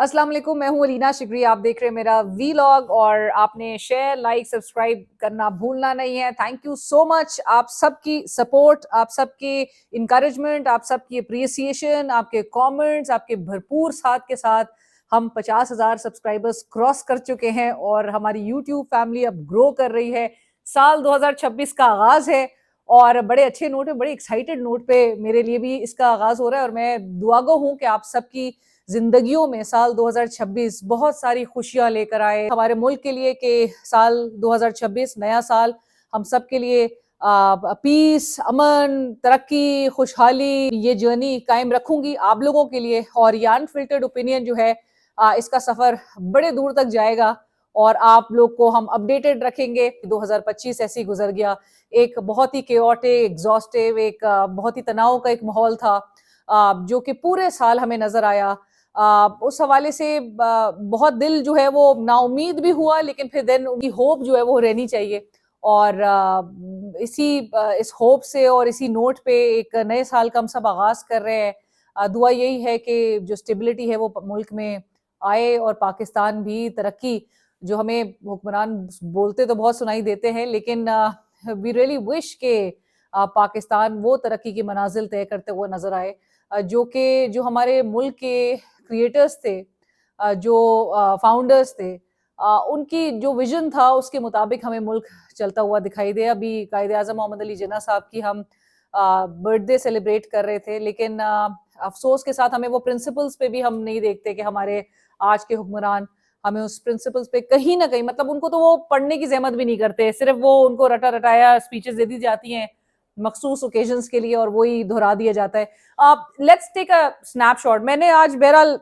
अस्सलाम वालेकुम, मैं हूँ अलीना शिकरी। आप देख रहे हैं मेरा वीलॉग और आपने शेयर, लाइक, सब्सक्राइब करना भूलना नहीं है। Thank you so much. आप सबकी सपोर्ट, आप सबके इनकरेजमेंट, आप सबकी अप्रिसिएशन, आपके कमेंट्स, आपके भरपूर साथ के साथ हम 50,000 सब्सक्राइबर्स क्रॉस कर चुके हैं और हमारी यूट्यूब फैमिली अब ग्रो कर रही है। साल 2026 का आगाज है और बड़े अच्छे नोट पे, बड़े एक्साइटेड नोट पे मेरे लिए भी इसका आगाज हो रहा है और मैं दुआगो हूँ कि आप सबकी जिंदगियों में साल 2026 बहुत सारी खुशियां लेकर आए हमारे मुल्क के लिए कि साल 2026 नया साल हम सब के लिए पीस, अमन, तरक्की, खुशहाली ये जर्नी कायम रखूंगी आप लोगों के लिए। और ये अनफिल्टर्ड ओपिनियन जो है इसका सफर बड़े दूर तक जाएगा और आप लोग को हम अपडेटेड रखेंगे। 2025 ऐसे ही गुजर गया, एक बहुत ही केओटिक, एग्जॉस्टिव, एक बहुत ही तनाव का एक माहौल था जो कि पूरे साल हमें नजर आया। उस हवाले से बहुत दिल जो है वो नाउमीद भी हुआ, लेकिन फिर देन उनकी होप जो है वो रहनी चाहिए। और इस होप से और इसी नोट पे एक नए साल का हम सब आगाज कर रहे हैं। दुआ यही है कि जो स्टेबिलिटी है वो मुल्क में आए और पाकिस्तान भी तरक्की, जो हमें हुक्मरान बोलते तो बहुत सुनाई देते हैं, लेकिन वी रियली विश के पाकिस्तान वो तरक्की की मनाजिल तय करते हुए नजर आए जो हमारे मुल्क के क्रिएटर्स थे, जो फाउंडर्स थे, उनकी जो विजन था उसके मुताबिक हमें मुल्क चलता हुआ दिखाई दे। अभी कायदे आज़म मोहम्मद अली जिन्ना साहब की हम बर्थडे सेलिब्रेट कर रहे थे, लेकिन अफसोस के साथ हमें वो प्रिंसिपल्स पे भी हम नहीं देखते कि हमारे आज के हुक्मरान हमें उस प्रिंसिपल्स पे कहीं ना कहीं, मतलब उनको तो वो पढ़ने की जहमत भी नहीं करते, सिर्फ वो उनको रटा रटाया स्पीचेस दे दी जाती हैं मखसूस ओकेजन्स के लिए और वही दोहरा दिया जाता है। Let's take a snapshot. मैंने आज बहरहाल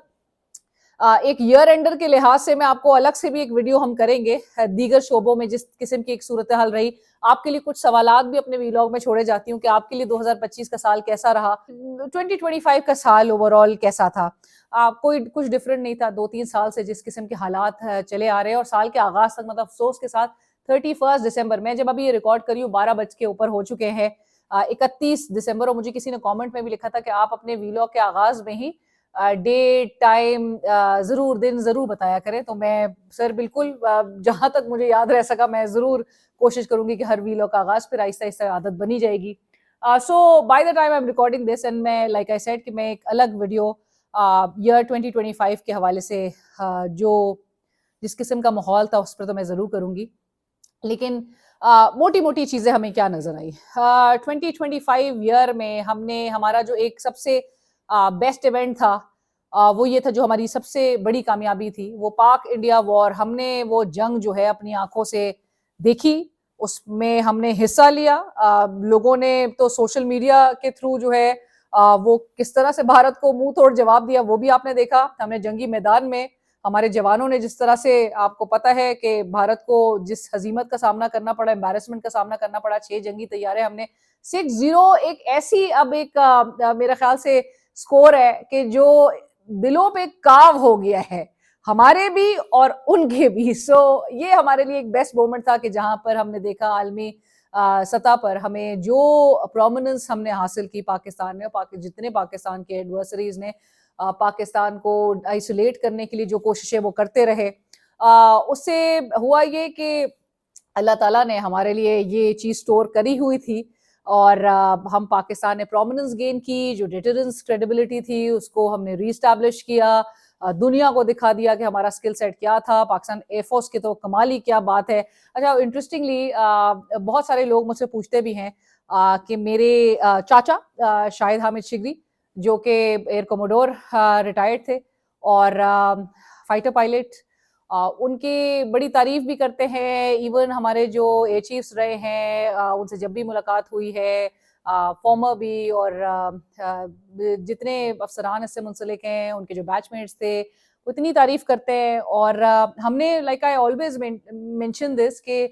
एक ईयर एंडर के लिहाज से मैं आपको अलग से भी एक वीडियो हम करेंगे, दीगर शोबों में जिस किस्म की एक सूरत हाल रही, आपके लिए कुछ सवालात भी अपने वीलॉग में छोड़े जाती हूँ कि आपके लिए 2025 का साल कैसा रहा, 2025 का साल ओवरऑल कैसा था। कोई कुछ डिफरेंट नहीं था 2-3 साल से जिस किस्म के हालात चले आ रहे हैं। और साल के आगाज तक, मतलब अफसोस के साथ 31 दिसंबर, मैं जब अभी ये रिकॉर्ड करी हूँ 12 बज के ऊपर हो चुके हैं, 31 दिसंबर, और मुझे किसी ने कमेंट में भी लिखा था कि आप अपने वीलॉग के आगाज में ही डेट, टाइम जरूर, दिन जरूर बताया करें। तो मैं सर बिल्कुल जहां तक मुझे याद रह सका मैं जरूर कोशिश करूंगी कि हर वीलॉग का आगाज फिर आहिस्ता आहिस्ता आदत बनी जाएगी। So by the time I am recording this and मैं लाइक आई सेड कि मैं एक अलग वीडियो ईयर 2025 के हवाले से जो जिस किस्म का माहौल था उस पर तो मैं जरूर करूंगी, लेकिन मोटी मोटी चीजें हमें क्या नजर आई 2025 ईयर में। हमने हमारा जो एक सबसे बेस्ट इवेंट था वो ये था, जो हमारी सबसे बड़ी कामयाबी थी, वो पाक इंडिया वॉर। हमने वो जंग जो है अपनी आंखों से देखी, उसमें हमने हिस्सा लिया। लोगों ने तो सोशल मीडिया के थ्रू जो है वो किस तरह से भारत को मुंह तोड़ जवाब दिया वो भी आपने देखा। हमने जंगी मैदान में हमारे जवानों ने जिस तरह से, आपको पता है कि भारत को जिस हजीमत का सामना करना पड़ा, एम्बैरेसमेंट का सामना करना पड़ा, 6 जंगी तैयारे हमने 6-0, एक ऐसी अब एक मेरे ख्याल से स्कोर है कि जो दिलों पे काव हो गया है हमारे भी और उनके भी। सो ये हमारे लिए एक बेस्ट मोमेंट था कि जहां पर हमने देखा आलमी सतह पर हमें जो प्रोमिनेंस हमने हासिल की पाकिस्तान में, जितने पाकिस्तान के एडवर्सरीज ने पाकिस्तान को आइसोलेट करने के लिए जो कोशिशें वो करते रहे, उससे हुआ ये कि अल्लाह ताला ने हमारे लिए ये चीज स्टोर करी हुई थी और हम पाकिस्तान ने प्रोमिनेंस गेन की, जो डिटरेंस क्रेडिबिलिटी थी उसको हमने रीस्टैब्लिश किया, दुनिया को दिखा दिया कि हमारा स्किल सेट क्या था। पाकिस्तान एयरफोर्स की तो कमाल ही क्या बात है। अच्छा, इंटरेस्टिंगली बहुत सारे लोग मुझसे पूछते भी हैं कि मेरे चाचा शाहिद हामिद शिगरी, जो कि एयर कोमोडोर रिटायर्ड थे और फाइटर पायलट, उनकी बड़ी तारीफ भी करते हैं। इवन हमारे जो एयर चीफ्स रहे हैं उनसे जब भी मुलाकात हुई है, फॉर्मर भी और जितने अफसरान इससे मुंसलिक हैं, उनके जो बैचमेट्स थे, वो इतनी तारीफ करते हैं। और हमने like I always mention this कि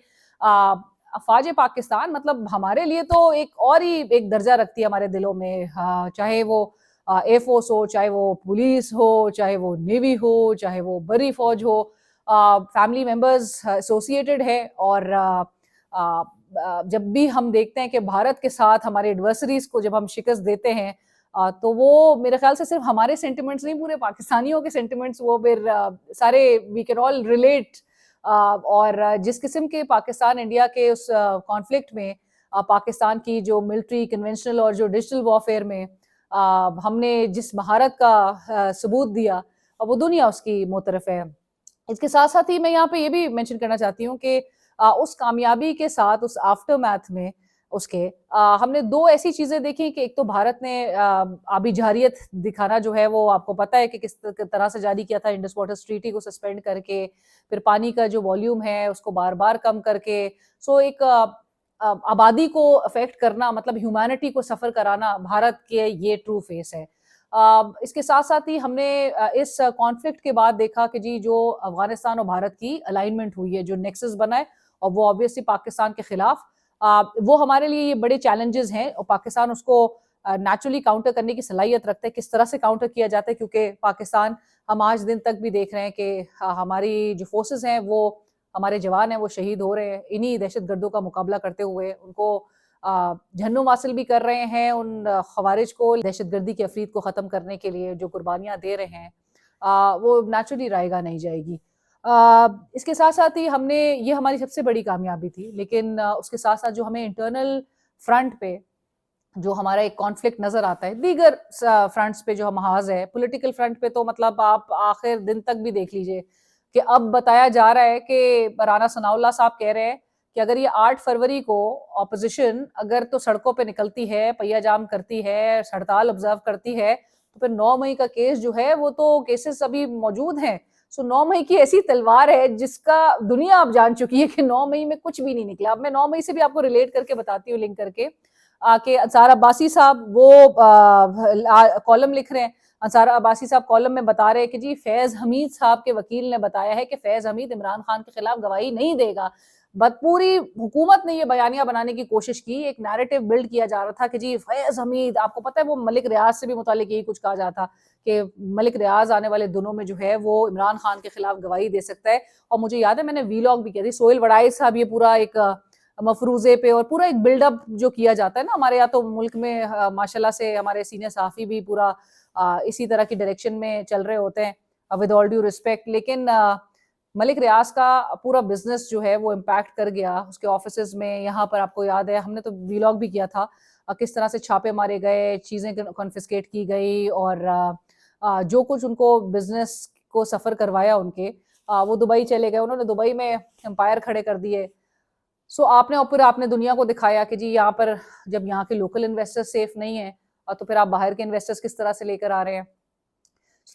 अफवाज पाकिस्तान मतलब हमारे लिए तो एक और ही एक दर्जा रखती है हमारे दिलों में, चाहे वो एयरफोर्स हो, चाहे वो पुलिस हो, चाहे वो नेवी हो, चाहे वो बरी फौज हो, फैमिली मेंबर्स एसोसिएटेड है। और जब भी हम देखते हैं कि भारत के साथ हमारे एडवर्सरीज को जब हम शिकस्त देते हैं, तो वो मेरे ख्याल से सिर्फ हमारे सेंटिमेंट्स नहीं, पूरे पाकिस्तानियों के सेंटिमेंट्स वो फिर सारे वी कैन ऑल रिलेट। और जिस किस्म के पाकिस्तान इंडिया के उस कॉन्फ्लिक्ट में पाकिस्तान की जो मिलिट्री कन्वेंशनल और जो डिजिटल वॉरफेयर में हमने जिस महारत का सबूत दिया, वो दुनिया उसकी मुतरफ है। इसके साथ साथ ही मैं यहाँ पे ये भी मेंशन करना चाहती हूँ कि उस कामयाबी के साथ उस आफ्टर मैथ में उसके हमने दो ऐसी चीजें देखी कि एक तो भारत ने आबी जहारियत दिखाना जो है वो आपको पता है कि किस तरह से जारी किया था, इंडस वाटर ट्रीटी को सस्पेंड करके, फिर पानी का जो वॉल्यूम है उसको बार बार कम करके। सो एक आबादी को अफेक्ट करना, मतलब ह्यूमैनिटी को सफर कराना, भारत के ये ट्रू फेस है। इसके साथ साथ ही हमने इस कॉन्फ्लिक्ट के बाद देखा कि जी जो अफगानिस्तान और भारत की अलाइनमेंट हुई है, जो नेक्सस बना है, और वो ऑब्वियसली पाकिस्तान के खिलाफ, वो हमारे लिए ये बड़े चैलेंजेस हैं और पाकिस्तान उसको नेचुरली काउंटर करने की सलाहियत रखता है। किस तरह से काउंटर किया जाता है, क्योंकि पाकिस्तान, हम आज दिन तक भी देख रहे हैं कि हमारी जो फोर्सेस हैं, वो हमारे जवान हैं, वो शहीद हो रहे हैं इन्हीं दहशतगर्दों का मुकाबला करते हुए। उनको जहन्नुम हासिल भी कर रहे हैं, उन खवारिज को, दहशतगर्दी की अफरीद को ख़त्म करने के लिए जो कुर्बानियाँ दे रहे हैं, वो नेचुरली रायगा नहीं जाएगी। इसके साथ साथ ही हमने, ये हमारी सबसे बड़ी कामयाबी थी, लेकिन उसके साथ साथ जो हमें इंटरनल फ्रंट पे जो हमारा एक कॉन्फ्लिक्ट नजर आता है, दीगर फ्रंट्स पे जो महाज है, पॉलिटिकल फ्रंट पे तो मतलब आप आखिर दिन तक भी देख लीजिए कि अब बताया जा रहा है कि राना सनाउल्लाह साहब कह रहे हैं कि अगर ये 8 फरवरी को ऑपोजिशन अगर तो सड़कों पे निकलती है, पहिया जाम करती है, हड़ताल ऑब्जर्व करती है, तो फिर 9 मई का केस जो है वो तो केसेस अभी मौजूद हैं। सो 9 मई की ऐसी तलवार है जिसका दुनिया अब जान चुकी है कि 9 मई में कुछ भी नहीं निकला। अब मैं 9 मई से भी आपको रिलेट करके बताती हूँ, लिंक करके, कि अंसार अब्बासी साहब वो कॉलम लिख रहे हैं। अंसार अब्बासी साहब कॉलम में बता रहे हैं कि जी फैज हमीद साहब के वकील ने बताया है कि फैज हमीद इमरान खान के खिलाफ गवाही नहीं देगा। बट पूरी हुकूमत ने ये बयानिया बनाने की कोशिश की, एक नैरेटिव बिल्ड किया जा रहा था कि जी फैज हमीद, आपको पता है वो मलिक रियाज से भी मुतालिक यही कुछ कहा जाता कि मलिक रियाज आने वाले दिनों में जो है वो इमरान खान के खिलाफ गवाही दे सकता है। और मुझे याद है मैंने वीलॉग भी किया थी, सोहेल वड़ाई साहब, ये पूरा एक मफरूजे पे और पूरा एक बिल्डअप जो किया जाता है ना हमारे यहाँ, तो मुल्क में माशाल्लाह से हमारे सीनियर साफी भी पूरा इसी तरह की डायरेक्शन में चल रहे होते हैं, विद ऑल ड्यू रिस्पेक्ट। लेकिन मलिक रियाज का पूरा बिजनेस जो है वो इम्पैक्ट कर गया उसके ऑफिसेज में। यहाँ पर आपको याद है हमने तो व्लॉग भी किया था किस तरह से छापे मारे गए, चीजें कॉन्फिस्केट की गई, और जो कुछ उनको बिजनेस को सफर करवाया उनके, वो दुबई चले गए, उन्होंने दुबई में एम्पायर खड़े कर दिए। सो आपने, और फिर आपने दुनिया को दिखाया कि जी यहाँ पर जब यहाँ के लोकल इन्वेस्टर्स सेफ नहीं है, तो फिर आप बाहर के इन्वेस्टर्स किस तरह से लेकर आ रहे हैं।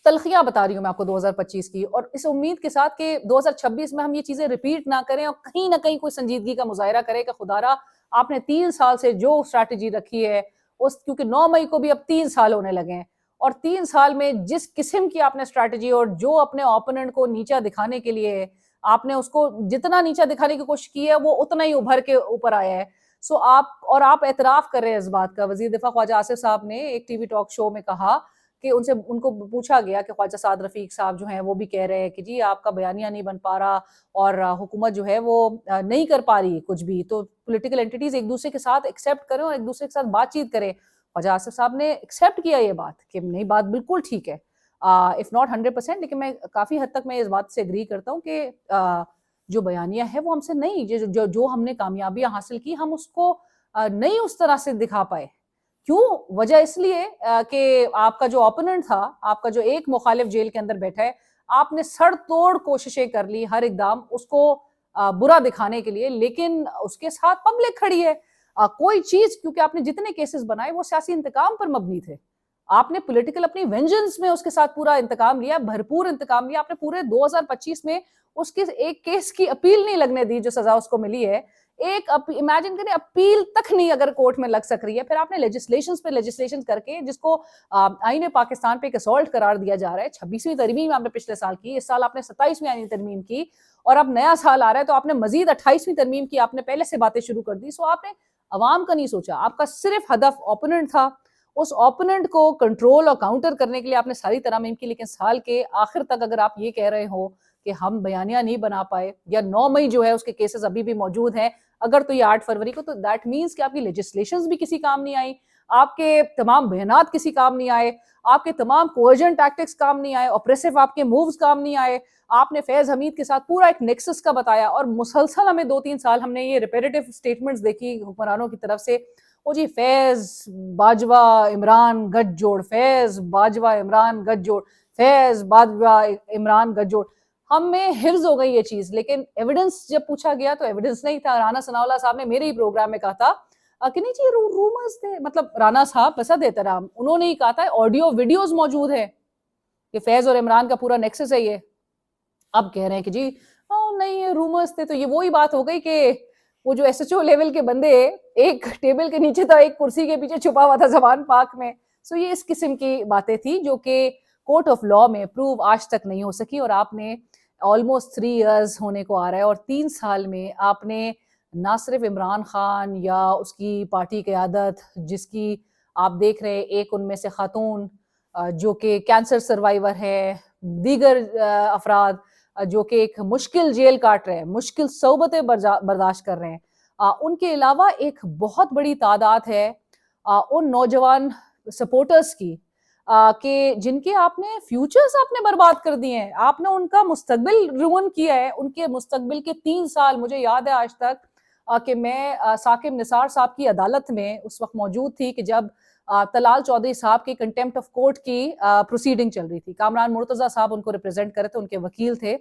तलखियां बता रही हूँ मैं आपको 2025 की, और इस उम्मीद के साथ कि 2026 में हम ये चीजें रिपीट ना करें और कहीं ना कहीं कोई संजीदगी का मुजाहरा करे कि खुदारा आपने 3 साल से जो स्ट्रैटेजी रखी है उस, क्योंकि 9 मई को भी अब 3 साल होने लगे हैं, और 3 साल में जिस किस्म की आपने स्ट्रैटेजी और जो अपने ओपोनेंट को नीचा दिखाने के लिए आपने उसको जितना नीचा दिखाने की कोशिश की है वो उतना ही उभर के ऊपर आया है। सो आप एतराफ कर रहे हैं इस बात का। वजीर दिफा ख्वाजा आसिफ साहब ने एक टीवी टॉक शो में कहा कि उनको पूछा गया कि ख्वाजा साद रफीक साहब जो हैं वो भी कह रहे हैं कि जी आपका बयानिया नहीं बन पा रहा और हुकूमत जो है वो नहीं कर पा रही कुछ भी, तो पॉलिटिकल एंटिटीज एक दूसरे के साथ एक्सेप्ट करें और एक दूसरे के साथ बातचीत करें। ख्वाजा आसिफ साहब ने एक्सेप्ट किया ये बात कि नहीं, बात बिल्कुल ठीक है, इफ नॉट 100%, लेकिन मैं काफी हद तक मैं इस बात से एग्री करता हूँ कि जो बयानिया है वो हमसे नहीं, जो हमने कामयाबियां हासिल की हम उसको नहीं उस तरह से दिखा पाए। क्यों? वजह इसलिए कि आपका जो ओपोनेंट था, आपका जो एक मुखालिफ जेल के अंदर बैठा है, आपने सड़ तोड़ कोशिशें कर ली हर इकदाम उसको बुरा दिखाने के लिए, लेकिन उसके साथ पब्लिक खड़ी है। कोई चीज, क्योंकि आपने जितने केसेस बनाए वो सियासी इंतकाम पर मबनी थे, आपने पॉलिटिकल अपनी वेंजेंस में उसके साथ पूरा इंतकाम लिया, भरपूर इंतकाम लिया आपने। पूरे 2025 में उसके एक केस की अपील नहीं लगने दी जो सजा उसको मिली है। एक इमेजिन करें, अपील तक नहीं अगर कोर्ट में लग सक रही है, फिर आपने लेजिस्लेशन पे लेजिस्लेशन करके जिसको आईने पाकिस्तान पे एक असॉल्ट करार दिया जा रहा है। 26वीं तरमीम आपने पिछले साल की, इस साल आपने 27वीं आईनी तरमीम की, और अब नया साल आ रहा है तो आपने मजीद 28वीं तरमीम की, आपने पहले से बातें शुरू कर दी। सो आपने अवाम का नहीं सोचा, आपका सिर्फ हदफ ओपोनेंट था। उस ओपोनेंट को कंट्रोल और काउंटर करने के लिए आपने सारी तरमीम की, लेकिन साल के आखिर तक अगर आप ये कह रहे हो कि हम बयानिया नहीं बना पाए, या 9 मई जो है उसके केसेस अभी भी मौजूद हैं, अगर तो ये 8 फरवरी को, तो दैट मीन्स कि आपकी लेजिस्लेशंस भी किसी काम नहीं आई, आपके तमाम बयानात किसी काम नहीं आए, आपके तमाम कोअर्जन टैक्टिक्स काम नहीं आए, ऑप्रेसिव आपके मूव्स काम नहीं आए। आपने फैज हमीद के साथ पूरा एक नेक्सस का बताया और मुसलसल हमें 2-3 साल हमने ये रिपेटिटिव स्टेटमेंट्स देखी हुक्मरानों की तरफ से, ओ जी फैज बाजवा इमरान गठजोड़, फैज बाजवा इमरान गठजोड़, फैज बाजवा इमरान गठजोड़। हमें हिफ्ज हो गई ये चीज, लेकिन एविडेंस जब पूछा गया तो एविडेंस नहीं था। राना सनाउल्लाह साहब ने मेरे ही प्रोग्राम में कहा था कि नहीं जी रूमर्स थे, मतलब राना साहब बसद एहतराम, उन्होंने ही कहा था ऑडियो वीडियोस मौजूद है कि फैज और इमरान का पूरा नेक्सस है ये। अब कह रहे हैं कि जी नहीं ये रूमर्स थे। तो ये वही बात हो गई कि वो जो एसएचओ लेवल के बंदे एक टेबल के नीचे था, एक कुर्सी के पीछे छुपा हुआ था जबान पाक में। सो ये इस किस्म की बातें थी जो कि कोर्ट ऑफ लॉ में प्रूव आज तक नहीं हो सकी। और आपने ऑलमोस्ट 3 इयर्स होने को आ रहा है और 3 साल में आपने ना सिर्फ इमरान खान या उसकी पार्टी क़यादत, जिसकी आप देख रहे हैं एक उनमें से खातून जो कि कैंसर सर्वाइवर है, दीगर अफराद जो कि एक मुश्किल जेल काट रहे हैं, मुश्किल सोबतें बर्दाश्त कर रहे हैं, उनके अलावा एक बहुत बड़ी तादाद है उन नौजवान सपोर्टर्स की कि जिनके आपने फ्यूचर्स आपने बर्बाद कर दिए हैं, आपने उनका मुस्तकबिल रुइन किया है। उनके मुस्तकबिल के 3 साल मुझे याद है आज तक कि मैं साकिब निसार साहब की अदालत में उस वक्त मौजूद थी कि जब तलाल चौधरी साहब की कंटेम्प्ट ऑफ कोर्ट की प्रोसीडिंग चल रही थी। कामरान मुर्तजा साहब उनको रिप्रेजेंट करे थे, उनके वकील थे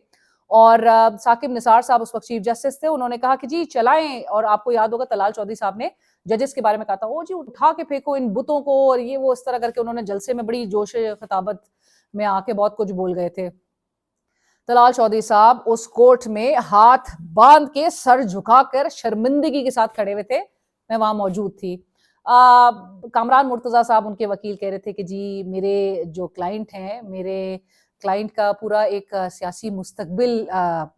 और साकिब निसार साहब उस वक्त चीफ जस्टिस थे। उन्होंने कहा कि जी चलाएं, और आपको याद होगा तलाल चौधरी साहब ने जजेस के बारे में कहा था, ओ जी उठा के फेंको इन बुतों को, और ये वो इस तरह करके उन्होंने जलसे में बड़ी जोश खिताबत में आके बहुत कुछ बोल गए थे। तलाल चौधरी साहब उस कोर्ट में हाथ बांध के सर झुकाकर शर्मिंदगी के साथ खड़े हुए थे, मैं वहां मौजूद थी। कामरान मुर्तजा साहब उनके वकील कह रहे थे कि जी मेरे जो क्लाइंट हैं, मेरे क्लाइंट का पूरा एक सियासी मुस्तकबिल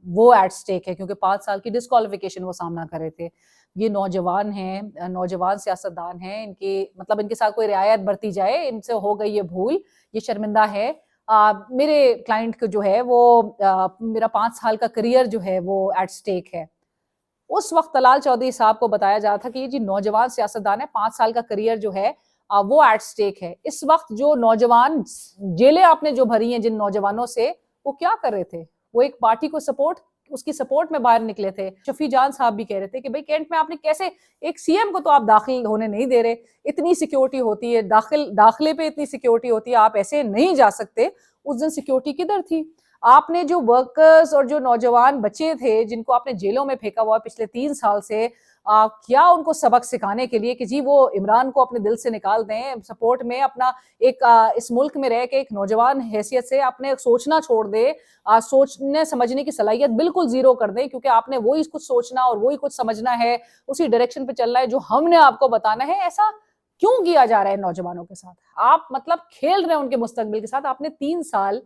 वो एट स्टेक है, क्योंकि 5 साल की डिस्क्वालिफिकेशन वो सामना कर रहे थे। ये नौजवान हैं, नौजवान सियासतदान हैं, इनके मतलब इनके साथ कोई रियायत बरती जाए, इनसे हो गई ये भूल, ये शर्मिंदा है। मेरे क्लाइंट को जो है वो मेरा 5 साल का करियर जो है वो एट स्टेक है। उस वक्त तलाल चौधरी साहब को बताया जा रहा था कि ये जी नौजवान सियासतदान है, 5 साल का करियर जो है वो एट स्टेक है। इस वक्त जो नौजवान जेलें आपने जो भरी हैं जिन नौजवानों से, वो क्या कर रहे थे? वो एक पार्टी को उसकी सपोर्ट में बाहर निकले थे। शफी जान साहब भी कह रहे थे कि भाई कैंट में आपने कैसे, एक सीएम को तो आप दाखिल होने नहीं दे रहे, इतनी सिक्योरिटी होती है, दाखिले पे इतनी सिक्योरिटी होती है, आप ऐसे नहीं जा सकते। उस दिन सिक्योरिटी किधर थी? आपने जो वर्कर्स और जो नौजवान बच्चे थे जिनको आपने जेलों में फेंका हुआ पिछले 3 साल से, क्या उनको सबक सिखाने के लिए कि जी वो इमरान को अपने दिल से निकाल दें, सपोर्ट में अपना एक इस मुल्क में रह के एक नौजवान हैसियत से आपने सोचना छोड़ दे, सोचने समझने की सलाहियत बिल्कुल जीरो कर दें, क्योंकि आपने वही कुछ सोचना और वही कुछ समझना है, उसी डायरेक्शन पे चलना है जो हमने आपको बताना है। ऐसा क्यों किया जा रहा है नौजवानों के साथ? आप मतलब खेल रहे हैं उनके मुस्तकबिल के साथ। आपने 3 साल,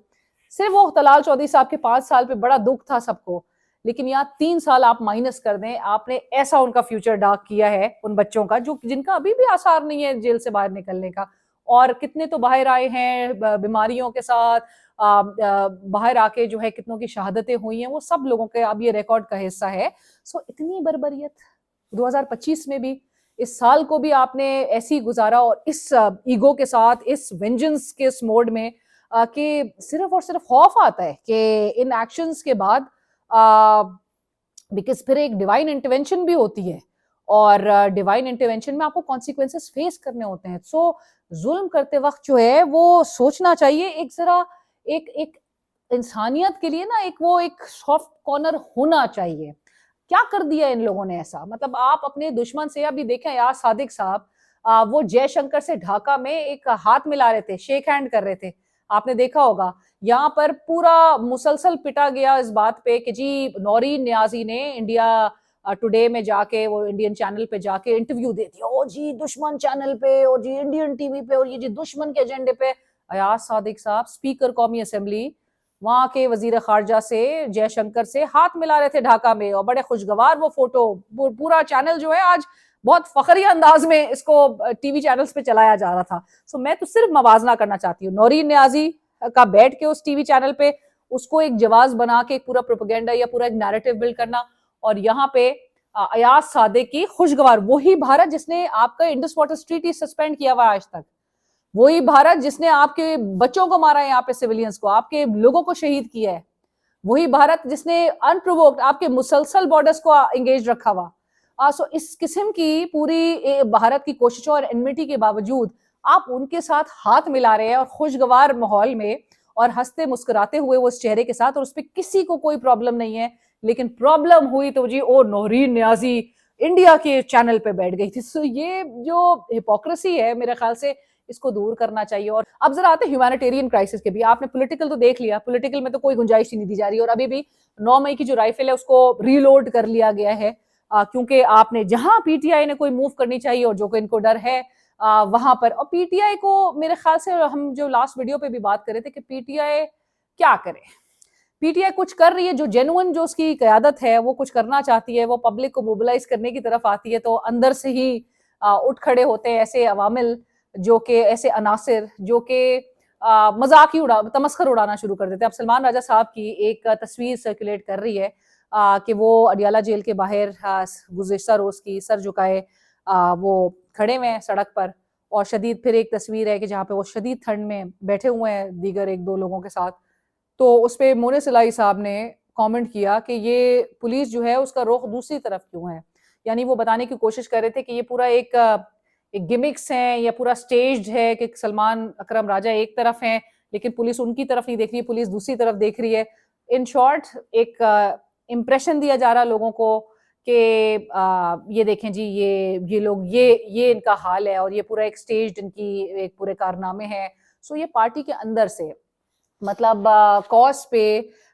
सिर्फ वो तलाल चौधरी साहब के 5 साल पे बड़ा दुख था सबको, लेकिन यहाँ 3 साल आप माइनस कर दें, आपने ऐसा उनका फ्यूचर डार्क किया है उन बच्चों का जो जिनका अभी भी आसार नहीं है जेल से बाहर निकलने का। और कितने तो बाहर आए हैं बीमारियों के साथ, बाहर आके जो है कितनों की शहादतें हुई हैं, वो सब लोगों के अब ये रिकॉर्ड का हिस्सा है। सो इतनी बर्बरियत 2025 में भी, इस साल को भी आपने ऐसी गुजारा, और इस ईगो के साथ, इस वेंजेंस के इस मोड में कि सिर्फ और सिर्फ खौफ आता है कि इन एक्शंस के बाद, बिकॉज फिर एक डिवाइन इंटरवेंशन भी होती है और डिवाइन इंटरवेंशन में आपको कॉन्सिक्वेंसेस फेस करने होते हैं। सो जुल्म करते वक्त जो है वो सोचना चाहिए, एक जरा एक इंसानियत के लिए ना एक सॉफ्ट कॉर्नर होना चाहिए। क्या कर दिया इन लोगों ने ऐसा? मतलब आप अपने दुश्मन से, अभी देखें यार सादिक साहब, वो जयशंकर से ढाका में एक हाथ मिला रहे थे, शेक हैंड कर रहे थे, आपने देखा होगा। यहाँ पर पूरा मुसलसल पिटा गया इस बात पे कि जी नौरीन नियाजी ने इंडिया टुडे में जाके, वो इंडियन चैनल पे जाके इंटरव्यू दे दिया, ओ जी दुश्मन चैनल पे, और जी इंडियन टीवी पे, और ये जी दुश्मन के एजेंडे पे। अयाज सादिक साहब स्पीकर कौमी असेंबली, वहां के वजीर खारजा से जयशंकर से हाथ मिला रहे थे ढाका में, और बड़े खुशगवार वो फोटो, पूरा चैनल जो है आज बहुत फखरिया अंदाज में इसको टीवी चैनल्स पे चलाया जा रहा था। सो मैं तो सिर्फ मवाजना करना चाहती हूँ नौरीन नियाजी का बैठ के उस टीवी चैनल पे, उसको एक जवाब बना के एक पूरा प्रोपेगेंडा या पूरा एक नैरेटिव बिल्ड करना, और यहाँ पे अयाज सादिक की खुशगवार, वही भारत जिसने आपका इंडस वाटर ट्रीटी सस्पेंड किया हुआ आज तक, वही भारत जिसने आपके बच्चों को मारा है, यहाँ पे सिविलियंस को, आपके लोगों को शहीद किया है, वही भारत जिसने अनप्रोवोक्ड आपके मुसलसल बॉर्डर्स को एंगेज रखा हुआ। सो इस किस्म की पूरी भारत की कोशिशों और एनमिटी के बावजूद आप उनके साथ हाथ मिला रहे हैं और खुशगवार माहौल में और हंसते मुस्कुराते हुए वो उस चेहरे के साथ, और उस पर किसी को कोई प्रॉब्लम नहीं है। लेकिन प्रॉब्लम हुई तो जी ओ नौरीन न्याजी इंडिया के चैनल पे बैठ गई थी। सो ये जो हिपोक्रेसी है मेरे ख्याल से इसको दूर करना चाहिए। और अब जरा आते हैं ह्यूमैनिटेरियन क्राइसिस के भी। आपने पॉलिटिकल तो देख लिया, पॉलिटिकल में तो कोई गुंजाइश ही नहीं दी जा रही, और अभी भी 9 मई की जो राइफल है उसको रीलोड कर लिया गया है, क्योंकि आपने जहां पीटीआई ने कोई मूव करनी चाहिए और जो कि इनको डर है वहां पर, और पीटीआई को मेरे ख्याल से हम जो लास्ट वीडियो पे भी बात कर रहे थे कि पीटीआई क्या करे, पीटीआई कुछ कर रही है जो जेन्युइन जो उसकी कयादत है वो कुछ करना चाहती है, वो पब्लिक को मोबिलाइज करने की तरफ आती है, तो अंदर से ही उठ खड़े होते हैं ऐसे अवामिल, जो कि ऐसे अनासिर जो कि मजाक ही तमस्खर उड़ाना शुरू कर देते हैं। अब सलमान राजा साहब की एक तस्वीर सर्कुलेट कर रही है कि वो अडियाला जेल के बाहर गुज़िश्ता रोज की सर झुकाए वो खड़े हुए हैं सड़क पर, और शदीद फिर एक तस्वीर है कि जहाँ पे वो शदीद ठंड में बैठे हुए हैं दीगर 1-2 लोगों के साथ। तो उस पे मोने सिलाई साहब ने कमेंट किया कि ये पुलिस जो है उसका रुख दूसरी तरफ क्यों है, यानी वो बताने की कोशिश कर रहे थे कि ये पूरा एक गिमिक्स है या पूरा स्टेज्ड है कि सलमान अकरम राजा एक तरफ हैं लेकिन पुलिस उनकी तरफ नहीं देख रही है, पुलिस दूसरी तरफ देख रही है। इन शॉर्ट एक इम्प्रेशन दिया जा रहा है लोगों को कि ये देखें जी ये लोग ये इनका हाल है और ये पूरा एक स्टेज्ड इनकी एक पूरे कारनामे हैं। सो ये पार्टी के अंदर से मतलब कॉज पे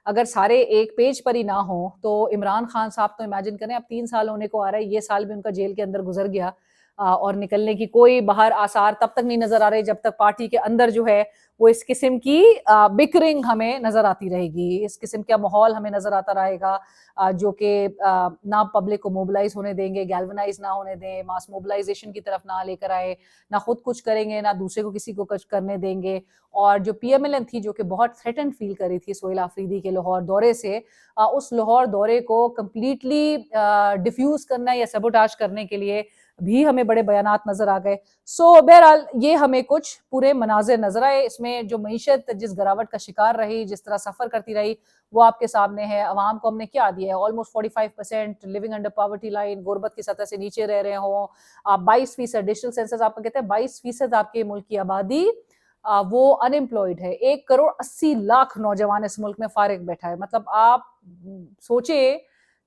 अगर सारे एक पेज पर ही ना हो तो इमरान खान साहब तो इमेजिन करें, अब 3 साल होने को आ रहा है, ये साल भी उनका जेल के अंदर गुजर गया और निकलने की कोई बाहर आसार तब तक नहीं नजर आ रहे जब तक पार्टी के अंदर जो है वो इस किस्म की बिकरिंग हमें नजर आती रहेगी, इस किस्म का माहौल हमें नजर आता रहेगा जो कि ना पब्लिक को मोबिलाइज होने देंगे, गैल्वनाइज ना होने दें, मास मोबिलाइजेशन की तरफ ना लेकर आए, ना खुद कुछ करेंगे ना दूसरे को किसी को कुछ करने देंगे। और जो पीएमएलएन थी जो कि बहुत थ्रेटन फील करी थी सोहेल आफरीदी के लाहौर दौरे से, उस लाहौर दौरे को कम्प्लीटली डिफ्यूज करना या सबोटाज करने के लिए भी हमें बड़े बयानात नजर आ गए। सो बहरहाल ये हमें कुछ पूरे मनाजिर नजर आए, इसमें जो मीशत जिस गिरावट का शिकार रही, जिस तरह सफर करती रही वो आपके सामने है। अवाम को हमने क्या दिया है, almost 45% living under poverty line, गुर्बत की सतह से नीचे रह रहे हो, 22% डिजिटल सेंसस आपको कहते हैं 22% आपके मुल्क की आबादी वो अनएम्प्लॉयड है, 1 करोड़ 80 लाख नौजवान इस मुल्क में फारिग बैठा है। मतलब आप सोचे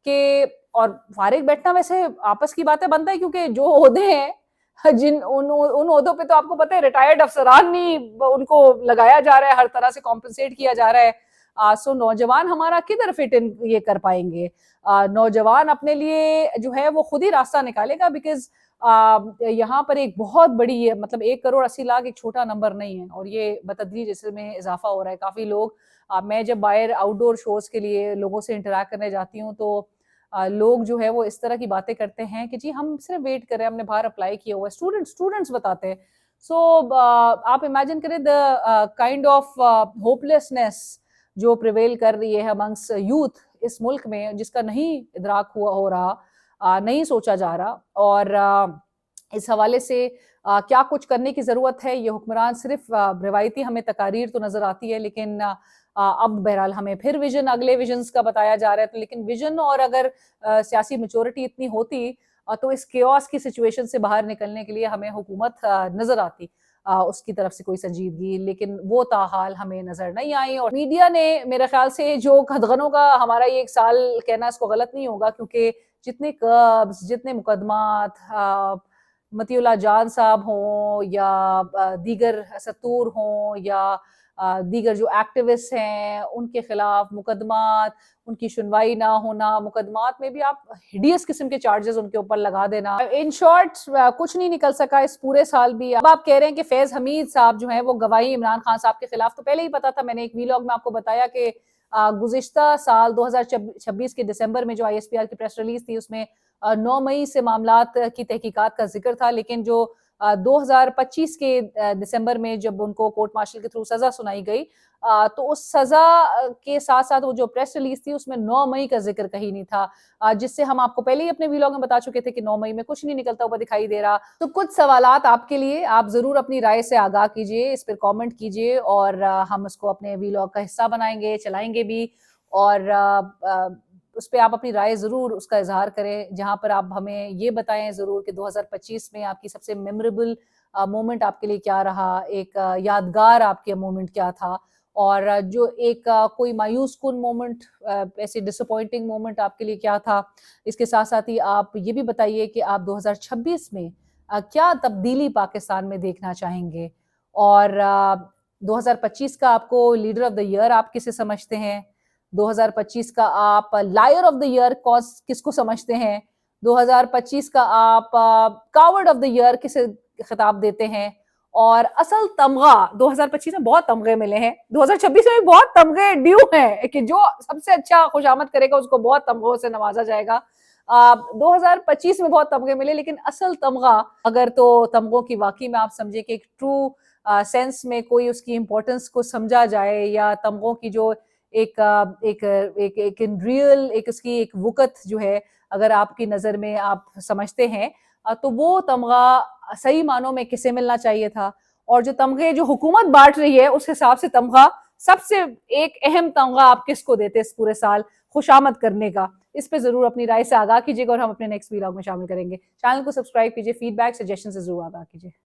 कि, और फारिग बैठना वैसे आपस की बातें बनता है क्योंकि जो ओहदे हैं जिन उन ओहदों पे तो आपको पता है रिटायर्ड अफसरान नहीं उनको लगाया जा रहा है, हर तरह से कॉम्पनसेट किया जा रहा है। सो नौजवान हमारा किधर फिट इन ये कर पाएंगे, नौजवान अपने लिए जो है वो खुद ही रास्ता निकालेगा, बिकॉज यहाँ पर एक बहुत बड़ी मतलब 1 करोड़ 80 लाख एक छोटा नंबर नहीं है और ये बतदरीज इसमें इजाफा हो रहा है। काफी लोग मैं जब बाहर आउटडोर शोज के लिए लोगों से इंटरेक्ट करने जाती हूँ तो लोग जो है वो इस तरह की बातें करते हैं कि जी हम सिर्फ वेट कर रहे हैं, हमने बाहर अप्लाई किया हुआ है, स्टूडेंट्स बताते हैं। सो आप इमेजिन करें द काइंड ऑफ होपलेसनेस जो प्रिवेल कर रही है अमंग्स यूथ इस मुल्क में, जिसका नहीं इदराक हुआ हो रहा, नहीं सोचा जा रहा। और इस हवाले से क्या कुछ करने की ज़रूरत है, ये हुक्मरान सिर्फ रिवायती हमें तकारीर तो नज़र आती है, लेकिन अब बहरहाल हमें फिर विजन अगले विजन्स का बताया जा रहा है। तो लेकिन विजन और अगर सियासी मेच्योरिटी इतनी होती तो इस केओस की सिचुएशन से बाहर निकलने के लिए हमें हुकूमत नज़र आती, उसकी तरफ से कोई संजीदगी, लेकिन वो ताहाल हमें नजर नहीं आई। और मीडिया ने मेरे ख्याल से जो खदगनों का हमारा ये 1 साल कहना इसको गलत नहीं होगा, क्योंकि जितने कब्ज जितने मुकदमात मतीउल्लाह जान साहब हों या दीगर सत्तूर हों या दीगर जो एक्टिविस्ट हैं उनके खिलाफ मुकदमात, उनकी सुनवाई ना होना, मुकदमात में भी आप हिडियस किस्म के चार्जेस उनके ऊपर लगा देना, इन शॉर्ट कुछ नहीं निकल सका इस पूरे साल भी। अब आप कह रहे हैं कि फैज हमीद साहब जो है वो गवाही इमरान खान साहब के खिलाफ, तो पहले ही पता था, मैंने एक वीलॉग में आपको बताया कि गुज़िश्ता साल 2026 के दिसंबर में जो आईएसपीआर की प्रेस रिलीज थी उसमें 9 मई से मामलात की तहकीकात का जिक्र था, लेकिन जो 2025 के दिसंबर में जब उनको कोर्ट मार्शल के थ्रू सजा सुनाई गई, तो उस सजा के साथ साथ वो जो प्रेस रिलीज थी उसमें 9 मई का जिक्र कहीं नहीं था, जिससे हम आपको पहले ही अपने व्लॉग में बता चुके थे कि 9 मई में कुछ नहीं निकलता हुआ दिखाई दे रहा। तो कुछ सवालात आपके लिए, आप जरूर अपनी राय से आगाह कीजिए, इस पर कमेंट कीजिए और हम उसको अपने व्लॉग का हिस्सा बनाएंगे, चलाएंगे भी। और उस पर आप अपनी राय जरूर उसका इजहार करें, जहां पर आप हमें ये बताएं जरूर कि 2025 में आपकी सबसे मेमोरेबल मोमेंट आपके लिए क्या रहा, एक यादगार आपके मोमेंट क्या था, और जो एक कोई मायूस कुन मोमेंट, ऐसे डिसअपॉइंटिंग मोमेंट आपके लिए क्या था। इसके साथ साथ ही आप ये भी बताइए कि आप 2026 में क्या तब्दीली पाकिस्तान में देखना चाहेंगे, और 2025 का आपको लीडर ऑफ द ईयर आप किसे समझते हैं, 2025 का आप लायर ऑफ द ईयर किसको समझते हैं, 2025 का आप कावर्ड ऑफ द ईयर किसे खिताब देते हैं, और असल तमगा 2025 में बहुत तमगे मिले हैं, 2026 में भी बहुत तमगे ड्यू हैं कि जो सबसे अच्छा खुशामद करेगा उसको बहुत तमगों से नवाजा जाएगा। 2025 में बहुत तमगे मिले, लेकिन असल तमगा अगर तो तमगों की वाकई में आप समझे कि एक ट्रू सेंस में कोई उसकी इंपॉर्टेंस को समझा जाए, या तमगों की जो एक एक एक एक इन रियल एक उसकी एक वक़्त जो है अगर आपकी नज़र में आप समझते हैं, तो वो तमगा सही मानों में किसे मिलना चाहिए था, और जो तमगे जो हुकूमत बांट रही है उस हिसाब से तमगा सबसे एक अहम तमगा आप किसको देते इस पूरे साल खुशामद करने का। इस पे जरूर अपनी राय से आगाह कीजिएगा और हम अपने नेक्स्ट व्लॉग में शामिल करेंगे। चैनल को सब्सक्राइब कीजिए, फीडबैक सजेशन से जरूर आगाह कीजिए।